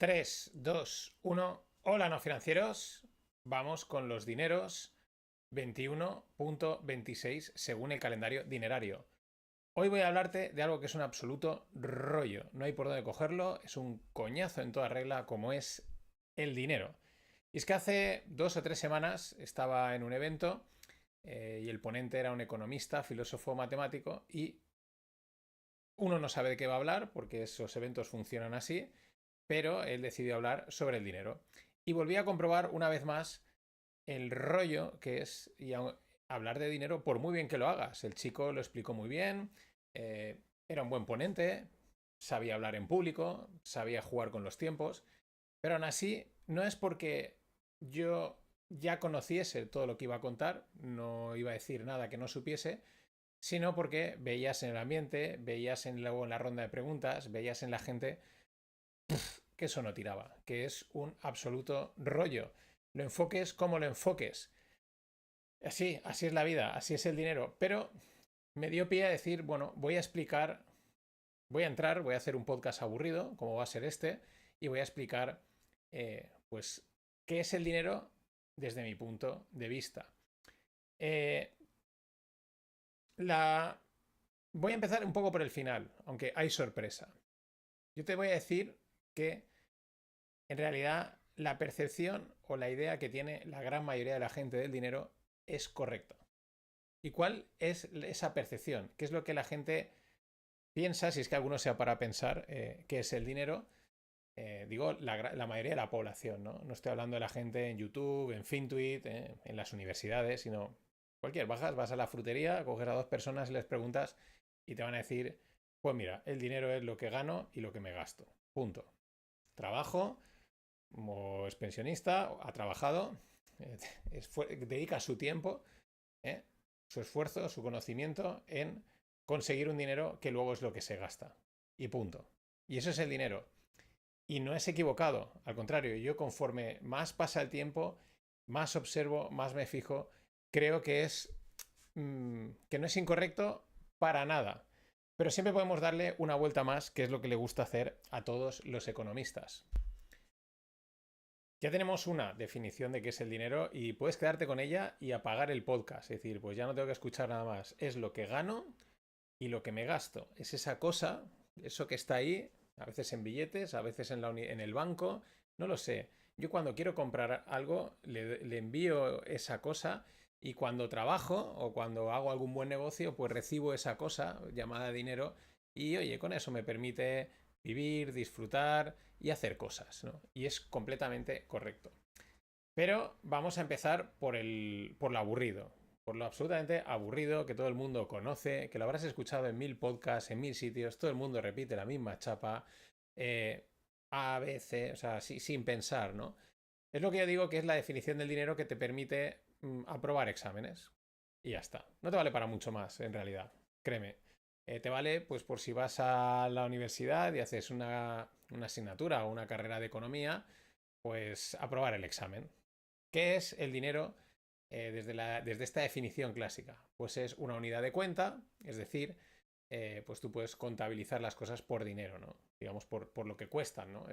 3, 2, 1. Hola, no financieros. Vamos con los dineros 21.26 según el calendario dinerario. Hoy voy a hablarte de algo que es un absoluto rollo. No hay por dónde cogerlo. Es un coñazo en toda regla como es el dinero. Y es que hace 2 o 3 semanas estaba en un evento y el ponente era un economista, filósofo matemático y uno no sabe de qué va a hablar porque esos eventos funcionan así, pero él decidió hablar sobre el dinero. Y volví a comprobar una vez más el rollo que es hablar de dinero por muy bien que lo hagas. El chico lo explicó muy bien, era un buen ponente, sabía hablar en público, sabía jugar con los tiempos, pero aún así no es porque yo ya conociese todo lo que iba a contar, no iba a decir nada que no supiese, sino porque veías en el ambiente, veías luego en la ronda de preguntas, veías en la gente que eso no tiraba, que es un absoluto rollo. Lo enfoques como lo enfoques. Así es la vida, así es el dinero. Pero me dio pie a decir, bueno, voy a explicar, voy a hacer un podcast aburrido, como va a ser este, y voy a explicar, pues, qué es el dinero desde mi punto de vista. Eh, la... Voy a empezar un poco por el final, aunque hay sorpresa. Yo te voy a decir que en realidad la percepción o la idea que tiene la gran mayoría de la gente del dinero es correcta. ¿Y cuál es esa percepción? ¿Qué es lo que la gente piensa, si es que alguno se ha para pensar qué es el dinero? Digo, la mayoría de la población, ¿no? No estoy hablando de la gente en YouTube, en FinTweet, en las universidades, sino cualquier. Vas a la frutería, coges a dos personas y les preguntas y te van a decir, pues mira, el dinero es lo que gano y lo que me gasto. Punto. Trabajo, o es pensionista, ha trabajado, eh, dedica su tiempo, eh, su esfuerzo, su conocimiento en conseguir un dinero que luego es lo que se gasta. Y punto. Y eso es el dinero. Y no es equivocado, al contrario, yo conforme más pasa el tiempo, más observo, más me fijo, creo que que no es incorrecto para nada. Pero siempre podemos darle una vuelta más, que es lo que le gusta hacer a todos los economistas. Ya tenemos una definición de qué es el dinero y puedes quedarte con ella y apagar el podcast. Es decir, pues ya no tengo que escuchar nada más. Es lo que gano y lo que me gasto. Es esa cosa, eso que está ahí, a veces en billetes, a veces en el banco, no lo sé. Yo cuando quiero comprar algo le envío esa cosa y cuando trabajo o cuando hago algún buen negocio, pues recibo esa cosa llamada dinero y oye, con eso me permite vivir, disfrutar y hacer cosas, ¿no? Y es completamente correcto. Pero vamos a empezar por lo aburrido, por lo absolutamente aburrido que todo el mundo conoce, que lo habrás escuchado en 1000 podcasts, en 1000 sitios, todo el mundo repite la misma chapa, eh, A, B, C, o sea, sin pensar, ¿no? Es lo que yo digo que es la definición del dinero que te permite aprobar exámenes. Y ya está. No te vale para mucho más, en realidad. Créeme. Te vale, pues, por si vas a la universidad y haces una asignatura o una carrera de economía, pues aprobar el examen. ¿Qué es el dinero desde esta definición clásica? Pues es una unidad de cuenta, es decir, pues tú puedes contabilizar las cosas por dinero, ¿no? Digamos, por lo que cuestan, ¿no?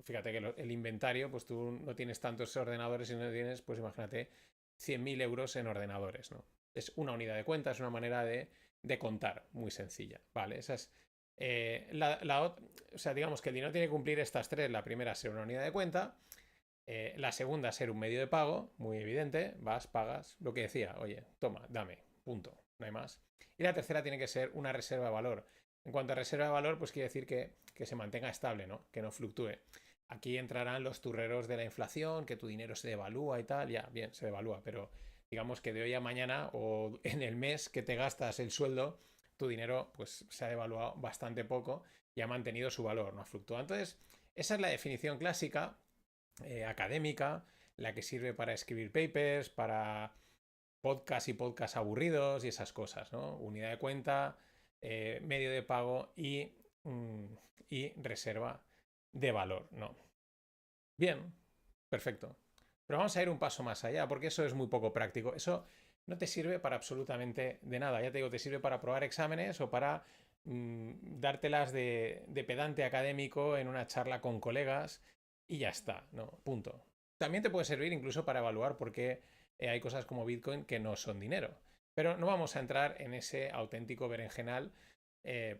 Fíjate que el inventario, pues tú no tienes tantos ordenadores y no tienes, pues imagínate, 100.000 euros en ordenadores, ¿no? Es una unidad de cuenta, es una manera de contar muy sencilla, ¿vale? Esa es o sea, digamos que el dinero tiene que cumplir estas tres. La primera, ser una unidad de cuenta. La segunda, ser un medio de pago, muy evidente. Vas, pagas, lo que decía, oye, toma, dame, punto, no hay más. Y la tercera tiene que ser una reserva de valor. En cuanto a reserva de valor, pues quiere decir que se mantenga estable, ¿no? Que no fluctúe. Aquí entrarán los turreros de la inflación, que tu dinero se devalúa y tal. Ya, bien, se devalúa, pero digamos que de hoy a mañana o en el mes que te gastas el sueldo, tu dinero pues se ha devaluado bastante poco y ha mantenido su valor, no ha fluctuado. Entonces, esa es la definición clásica académica, la que sirve para escribir papers, para podcast y podcast aburridos y esas cosas, ¿no? Unidad de cuenta, medio de pago y reserva de valor, ¿no? Bien, perfecto. Pero vamos a ir un paso más allá, porque eso es muy poco práctico. Eso no te sirve para absolutamente de nada. Ya te digo, te sirve para probar exámenes o para dártelas de pedante académico en una charla con colegas y ya está, ¿no? Punto. También te puede servir incluso para evaluar por qué hay cosas como Bitcoin que no son dinero. Pero no vamos a entrar en ese auténtico berenjenal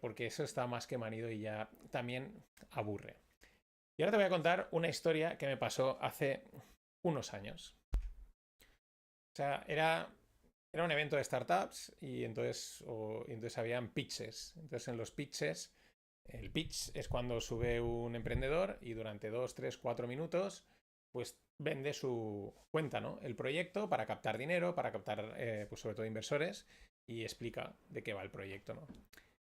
porque eso está más que manido y ya también aburre. Y ahora te voy a contar una historia que me pasó hace unos años. O sea, era un evento de startups y entonces habían pitches. Entonces en los pitches, el pitch es cuando sube un emprendedor y durante 2, 3, 4 minutos pues vende su cuenta, ¿no? El proyecto para captar dinero, para captar pues sobre todo inversores y explica de qué va el proyecto, ¿no?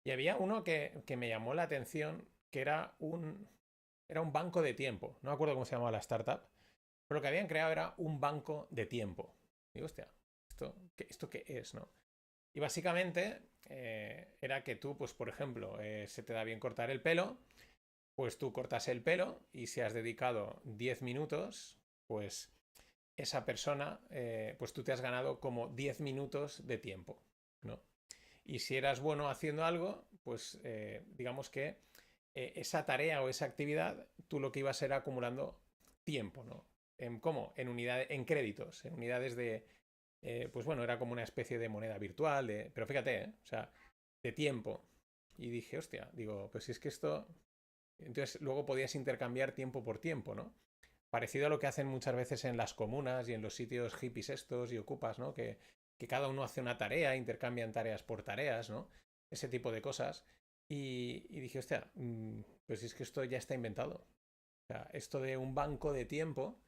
Y había uno que me llamó la atención que era un banco de tiempo. No me acuerdo cómo se llamaba la startup, pero lo que habían creado era un banco de tiempo. Digo, hostia, ¿esto qué es, no? Y básicamente era que tú, pues por ejemplo, se te da bien cortar el pelo, pues tú cortas el pelo y si has dedicado 10 minutos, pues esa persona, pues tú te has ganado como 10 minutos de tiempo, ¿no? Y si eras bueno haciendo algo, pues digamos que esa tarea o esa actividad, tú lo que ibas era acumulando tiempo, ¿no? ¿Cómo? En unidades, en créditos, en unidades de, pues bueno, era como una especie de moneda virtual, pero fíjate, o sea, de tiempo. Y dije, hostia, digo, pues si es que esto, entonces luego podías intercambiar tiempo por tiempo, ¿no? Parecido a lo que hacen muchas veces en las comunas y en los sitios hippies estos y ocupas, ¿no? Que cada uno hace una tarea, intercambian tareas por tareas, ¿no? Ese tipo de cosas. Y dije, hostia, pues si es que esto ya está inventado. O sea, esto de un banco de tiempo,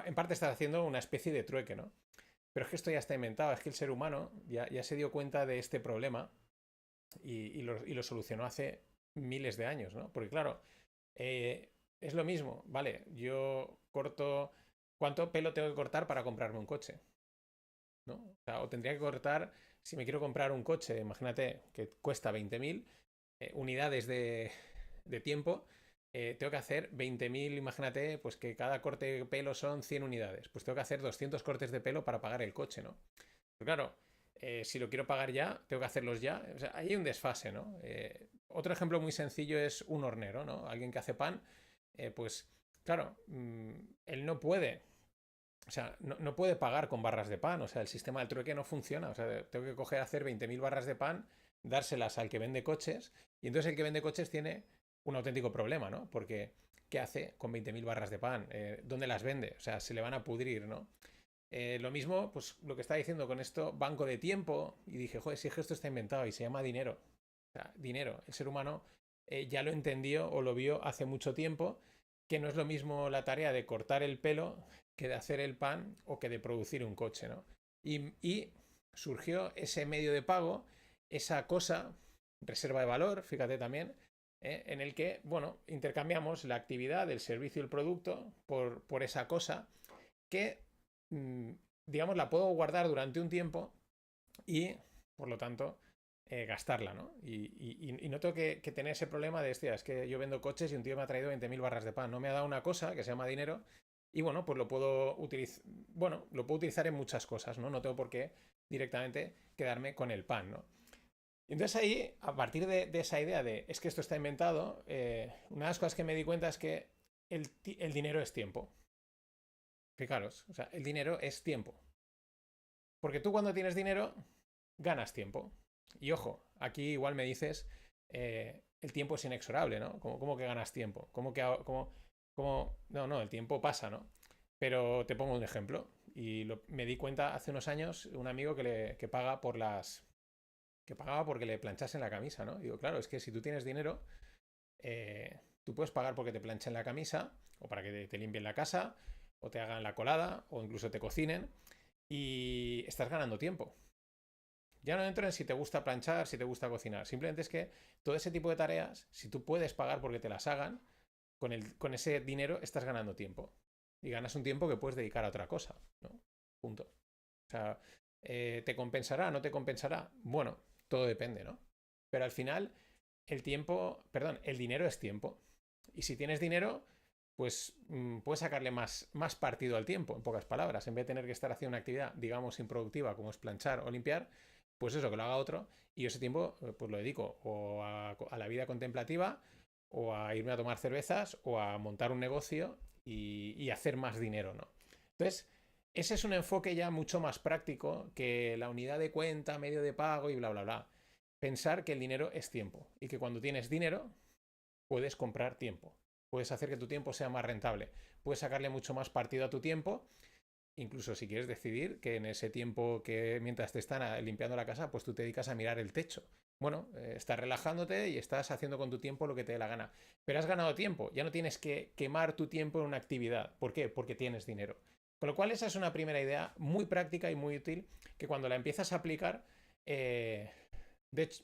en parte estás haciendo una especie de trueque, ¿no? Pero es que esto ya está inventado, es que el ser humano ya se dio cuenta de este problema y lo solucionó hace miles de años, ¿no? Porque claro, es lo mismo, ¿vale? Yo corto... ¿Cuánto pelo tengo que cortar para comprarme un coche? ¿No? O tendría que cortar, si me quiero comprar un coche, imagínate que cuesta 20.000 unidades de tiempo, tengo que hacer 20.000, imagínate, pues que cada corte de pelo son 100 unidades. Pues tengo que hacer 200 cortes de pelo para pagar el coche, ¿no? Pero claro, si lo quiero pagar ya, tengo que hacerlos ya. O sea, hay un desfase, ¿no? Otro ejemplo muy sencillo es un hornero, ¿no? Alguien que hace pan, pues claro, él no puede, o sea, no puede pagar con barras de pan, o sea, el sistema del trueque no funciona, o sea, tengo que coger, hacer 20.000 barras de pan, dárselas al que vende coches, y entonces el que vende coches tiene un auténtico problema, ¿no? Porque, ¿qué hace con 20.000 barras de pan? ¿Dónde las vende? O sea, se le van a pudrir, ¿no? Lo mismo, pues lo que está diciendo con esto, banco de tiempo, y dije, joder, si es que esto está inventado y se llama dinero. O sea, dinero. El ser humano ya lo entendió o lo vio hace mucho tiempo, que no es lo mismo la tarea de cortar el pelo que de hacer el pan o que de producir un coche, ¿no? Y surgió ese medio de pago, esa cosa, reserva de valor, fíjate también, en el que, bueno, intercambiamos la actividad, el servicio y el producto por esa cosa que, mm, digamos, la puedo guardar durante un tiempo y, por lo tanto, gastarla, ¿no? Y no tengo que tener ese problema de, hostia, es que yo vendo coches y un tío me ha traído 20.000 barras de pan. No me ha dado una cosa que se llama dinero y, bueno, pues lo puedo utilizar en muchas cosas, ¿no? No tengo por qué directamente quedarme con el pan, ¿no? Y entonces ahí, a partir de esa idea de, es que esto está inventado, una de las cosas que me di cuenta es que el dinero es tiempo. Fijaros, o sea, el dinero es tiempo. Porque tú cuando tienes dinero, ganas tiempo. Y ojo, aquí igual me dices, el tiempo es inexorable, ¿no? ¿Cómo que ganas tiempo? No, el tiempo pasa, ¿no? Pero te pongo un ejemplo. Me di cuenta hace unos años, un amigo que paga por las... que pagaba porque le planchasen la camisa, ¿no? Digo, claro, es que si tú tienes dinero, tú puedes pagar porque te planchen la camisa, o para que te limpien la casa, o te hagan la colada, o incluso te cocinen, y estás ganando tiempo. Ya no entro en si te gusta planchar, si te gusta cocinar. Simplemente es que todo ese tipo de tareas, si tú puedes pagar porque te las hagan, con ese dinero estás ganando tiempo. Y ganas un tiempo que puedes dedicar a otra cosa, ¿no? Punto. O sea, ¿te compensará? ¿No te compensará? Bueno, todo depende, ¿no? Pero al final, el dinero es tiempo. Y si tienes dinero, pues puedes sacarle más partido al tiempo, en pocas palabras. En vez de tener que estar haciendo una actividad, digamos, improductiva, como es planchar o limpiar, pues eso, que lo haga otro. Y ese tiempo, pues lo dedico o a la vida contemplativa o a irme a tomar cervezas, o a montar un negocio y hacer más dinero, ¿no? Entonces, ese es un enfoque ya mucho más práctico que la unidad de cuenta, medio de pago y bla, bla, bla. Pensar que el dinero es tiempo y que cuando tienes dinero puedes comprar tiempo. Puedes hacer que tu tiempo sea más rentable. Puedes sacarle mucho más partido a tu tiempo. Incluso si quieres decidir que en ese tiempo que mientras te están limpiando la casa, pues tú te dedicas a mirar el techo. Bueno, estás relajándote y estás haciendo con tu tiempo lo que te dé la gana. Pero has ganado tiempo. Ya no tienes que quemar tu tiempo en una actividad. ¿Por qué? Porque tienes dinero. Con lo cual esa es una primera idea muy práctica y muy útil que cuando la empiezas a aplicar, de hecho,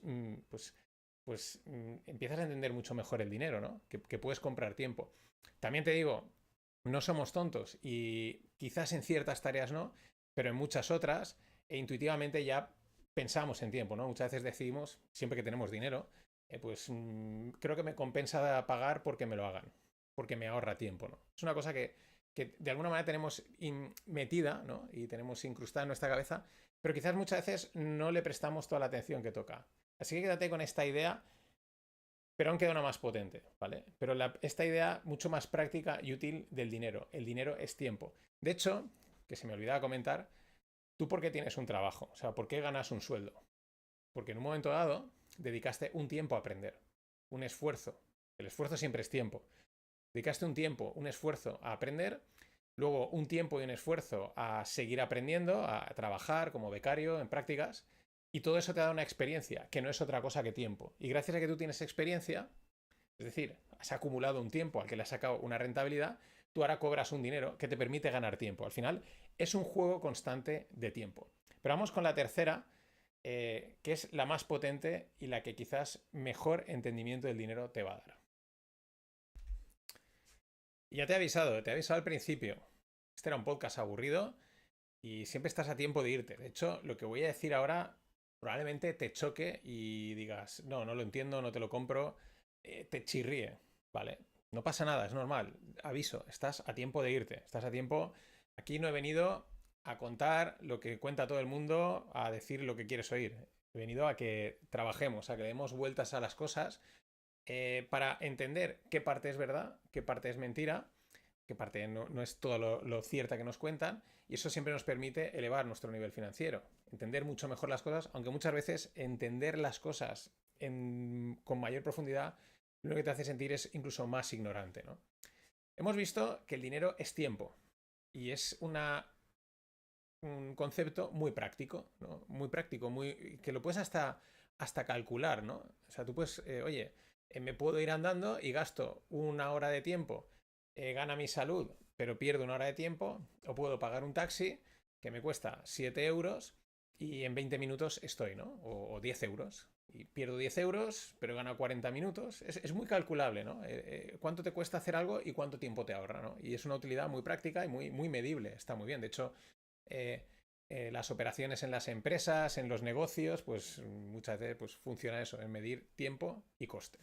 empiezas a entender mucho mejor el dinero, ¿no? Que puedes comprar tiempo. También te digo, no somos tontos y quizás en ciertas tareas no, pero en muchas otras intuitivamente ya pensamos en tiempo, ¿no? Muchas veces decidimos, siempre que tenemos dinero, creo que me compensa pagar porque me lo hagan, porque me ahorra tiempo, ¿no? Es una cosa que de alguna manera tenemos metida, ¿no? Y tenemos incrustada en nuestra cabeza, pero quizás muchas veces no le prestamos toda la atención que toca. Así que quédate con esta idea, pero aún queda una más potente, ¿vale? Pero esta idea mucho más práctica y útil del dinero. El dinero es tiempo. De hecho, que se me olvidaba comentar, ¿tú por qué tienes un trabajo? O sea, ¿por qué ganas un sueldo? Porque en un momento dado dedicaste un tiempo a aprender, un esfuerzo. El esfuerzo siempre es tiempo. Dedicaste un tiempo, un esfuerzo a aprender, luego un tiempo y un esfuerzo a seguir aprendiendo, a trabajar como becario en prácticas, y todo eso te da una experiencia, que no es otra cosa que tiempo. Y gracias a que tú tienes experiencia, es decir, has acumulado un tiempo al que le has sacado una rentabilidad, tú ahora cobras un dinero que te permite ganar tiempo. Al final es un juego constante de tiempo. Pero vamos con la tercera, que es la más potente y la que quizás mejor entendimiento del dinero te va a dar. Y ya te he avisado al principio. Este era un podcast aburrido y siempre estás a tiempo de irte. De hecho, lo que voy a decir ahora probablemente te choque y digas, no, no lo entiendo, no te lo compro, te chirríe, ¿vale? No pasa nada, es normal. Aviso, estás a tiempo de irte, estás a tiempo. Aquí no he venido a contar lo que cuenta todo el mundo, a decir lo que quieres oír. He venido a que trabajemos, a que demos vueltas a las cosas para entender qué parte es verdad, qué parte es mentira, qué parte no es todo lo cierta que nos cuentan, y eso siempre nos permite elevar nuestro nivel financiero, entender mucho mejor las cosas, aunque muchas veces entender las cosas con mayor profundidad lo único que te hace sentir es incluso más ignorante, ¿no? Hemos visto que el dinero es tiempo y es un concepto muy práctico, ¿no? Muy práctico, que lo puedes hasta calcular, ¿no? O sea, tú puedes, oye, me puedo ir andando y gasto una hora de tiempo, gana mi salud, pero pierdo una hora de tiempo, o puedo pagar un taxi que me cuesta 7 euros y en 20 minutos estoy, ¿no? O 10 euros. Y pierdo 10 euros, pero gano 40 minutos. Es muy calculable, ¿no? ¿Cuánto te cuesta hacer algo y cuánto tiempo te ahorra, ¿no? Y es una utilidad muy práctica y muy medible. Está muy bien. De hecho, eh, las operaciones en las empresas, en los negocios, pues muchas veces pues, funciona eso, en medir tiempo y coste.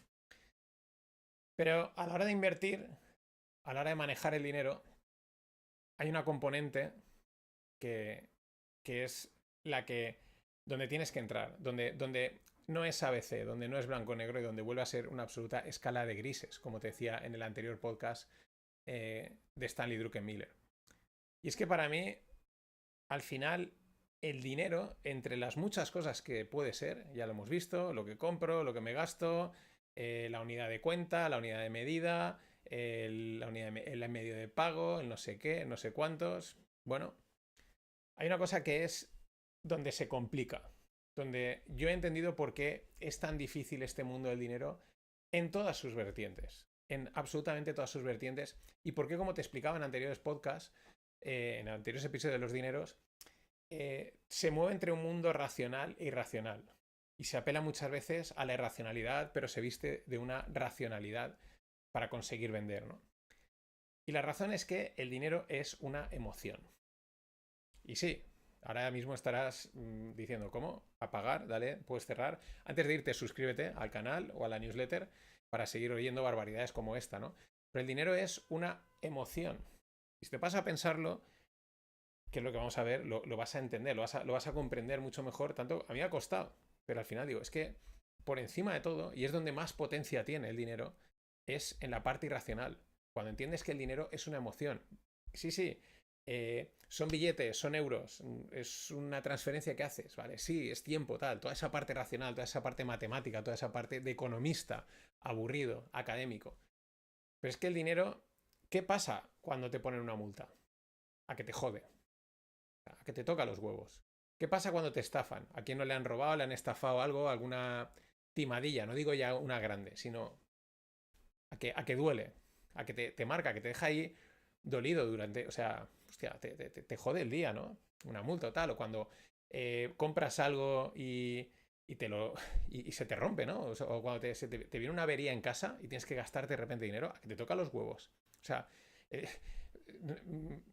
Pero a la hora de invertir, a la hora de manejar el dinero, hay una componente que, que es la que donde tienes que entrar, donde no es ABC, donde no es blanco-negro y donde vuelve a ser una absoluta escala de grises, como te decía en el anterior podcast de Stanley Druckenmiller. Y es que para mí, al final, el dinero, entre las muchas cosas que puede ser, ya lo hemos visto, lo que compro, lo que me gasto, la unidad de cuenta, la unidad de medida, el medio de pago, el no sé qué, no sé cuántos. Bueno, hay una cosa que es donde se complica, donde yo he entendido por qué es tan difícil este mundo del dinero en todas sus vertientes, en absolutamente todas sus vertientes, y por qué, como te explicaba en anteriores podcasts, en anteriores episodios de los dineros, se mueve entre un mundo racional e irracional. Y se apela muchas veces a la irracionalidad, pero se viste de una racionalidad para conseguir vender, ¿no? Y la razón es que el dinero es una emoción. Y sí, ahora mismo estarás diciendo, ¿cómo? Apagar, dale, puedes cerrar. Antes de irte, suscríbete al canal o a la newsletter para seguir oyendo barbaridades como esta, ¿no? Pero el dinero es una emoción. Y si te pasa a pensarlo, que es lo que vamos a ver, lo vas a entender, lo vas a comprender mucho mejor. Tanto a mí me ha costado, pero al final digo, es que por encima de todo, y es donde más potencia tiene el dinero, es en la parte irracional. Cuando entiendes que el dinero es una emoción. Sí, sí, son billetes, son euros, es una transferencia que haces, ¿vale? Sí, es tiempo, tal, toda esa parte racional, toda esa parte matemática, toda esa parte de economista, aburrido, académico. Pero es que el dinero, ¿qué pasa cuando te ponen una multa? A que te jode, a que te toca los huevos. ¿Qué pasa cuando te estafan? ¿A quién no le han robado, le han estafado algo, alguna timadilla? No digo ya una grande, sino a que duele, a que te marca, que te deja ahí dolido durante, o sea, hostia, te jode el día, ¿no? Una multa o tal, o cuando compras algo y te lo y se te rompe, ¿no? O cuando te viene una avería en casa y tienes que gastarte de repente dinero, a que te toca los huevos. O sea, eh,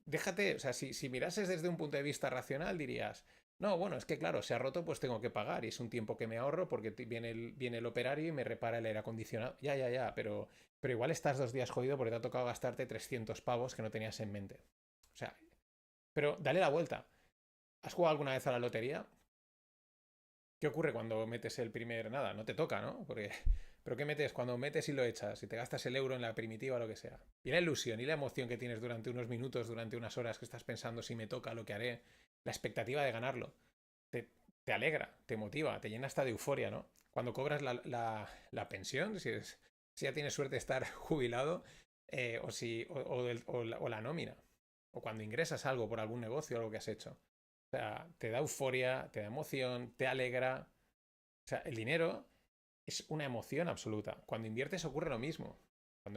déjate, o sea, si mirases desde un punto de vista racional dirías, no, bueno, es que claro, se ha roto, pues tengo que pagar y es un tiempo que me ahorro porque viene el operario y me repara el aire acondicionado. Ya, ya, ya, pero igual estás 2 días jodido porque te ha tocado gastarte 300 pavos que no tenías en mente. O sea, pero dale la vuelta. ¿Has jugado alguna vez a la lotería? ¿Qué ocurre cuando metes el primer nada? No te toca, ¿no? Porque, pero ¿qué metes cuando metes y lo echas? Y te gastas el euro en la primitiva o lo que sea. Y la ilusión y la emoción que tienes durante unos minutos, durante unas horas que estás pensando si me toca, lo que haré, la expectativa de ganarlo, te, te alegra, te motiva, te llena hasta de euforia, ¿no? Cuando cobras la pensión, si ya tienes suerte de estar jubilado, o la nómina, o cuando ingresas algo por algún negocio o algo que has hecho. O sea, te da euforia, te da emoción, te alegra. O sea, el dinero es una emoción absoluta. Cuando inviertes ocurre lo mismo.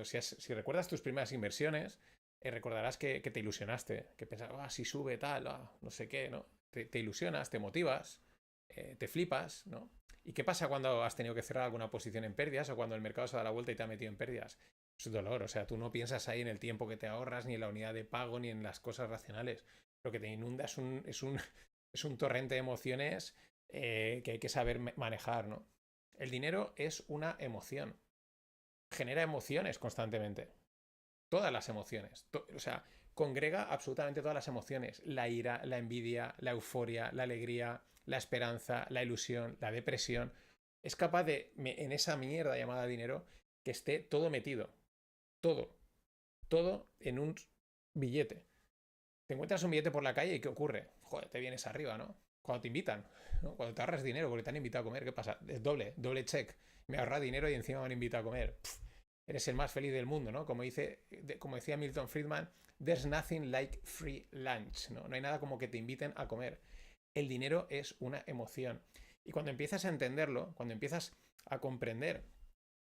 Si recuerdas tus primeras inversiones, recordarás que te ilusionaste, que pensabas, si sube tal, no sé qué, ¿no? Te ilusionas, te motivas, te flipas, ¿no? ¿Y qué pasa cuando has tenido que cerrar alguna posición en pérdidas o cuando el mercado se da la vuelta y te ha metido en pérdidas? Es dolor, o sea, tú no piensas ahí en el tiempo que te ahorras, ni en la unidad de pago, ni en las cosas racionales. Lo que te inunda es un torrente de emociones que hay que saber manejar, ¿no? El dinero es una emoción. Genera emociones constantemente. Todas las emociones. O sea, congrega absolutamente todas las emociones. La ira, la envidia, la euforia, la alegría, la esperanza, la ilusión, la depresión. Es capaz de, en esa mierda llamada dinero, que esté todo metido. Todo. Todo en un billete. Te encuentras un billete por la calle y ¿qué ocurre? Joder, te vienes arriba, ¿no? Cuando te invitan, ¿no? Cuando te ahorras dinero porque te han invitado a comer, ¿qué pasa? Es doble check. Me ahorra dinero y encima me han invitado a comer. Eres el más feliz del mundo, ¿no? Como decía Milton Friedman, there's nothing like free lunch, ¿no? No hay nada como que te inviten a comer. El dinero es una emoción. Y cuando empiezas a entenderlo, cuando empiezas a comprender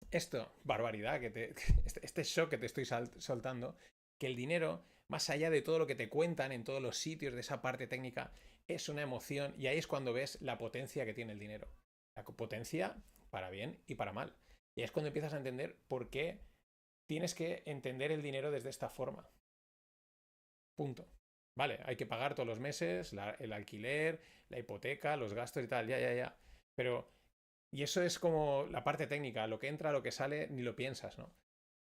esto, barbaridad, este shock que te estoy soltando, que el dinero, más allá de todo lo que te cuentan en todos los sitios de esa parte técnica, es una emoción y ahí es cuando ves la potencia que tiene el dinero. La potencia para bien y para mal. Y ahí es cuando empiezas a entender por qué tienes que entender el dinero desde esta forma. Punto. Vale, hay que pagar todos los meses el alquiler, la hipoteca, los gastos y tal, ya, ya, ya. Pero, y eso es como la parte técnica, lo que entra, lo que sale, ni lo piensas, ¿no?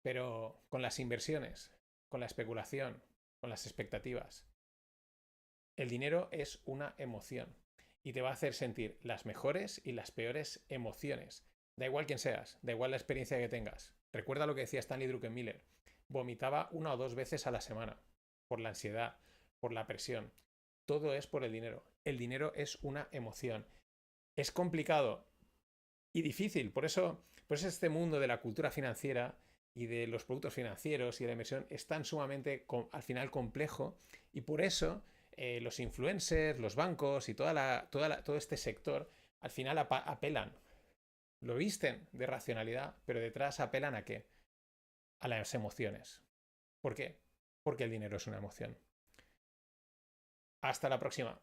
Pero con las inversiones, con la especulación, con las expectativas, el dinero es una emoción y te va a hacer sentir las mejores y las peores emociones. Da igual quién seas, da igual la experiencia que tengas. Recuerda lo que decía Stanley Druckenmiller. Vomitaba 1 o 2 veces a la semana por la ansiedad, por la presión. Todo es por el dinero. El dinero es una emoción. Es complicado y difícil. Por eso este mundo de la cultura financiera y de los productos financieros y de la inversión es tan sumamente, al final, complejo. Y por eso los influencers, los bancos y todo este sector al final apelan. Lo visten de racionalidad, pero detrás apelan ¿a qué? A las emociones. ¿Por qué? Porque el dinero es una emoción. Hasta la próxima.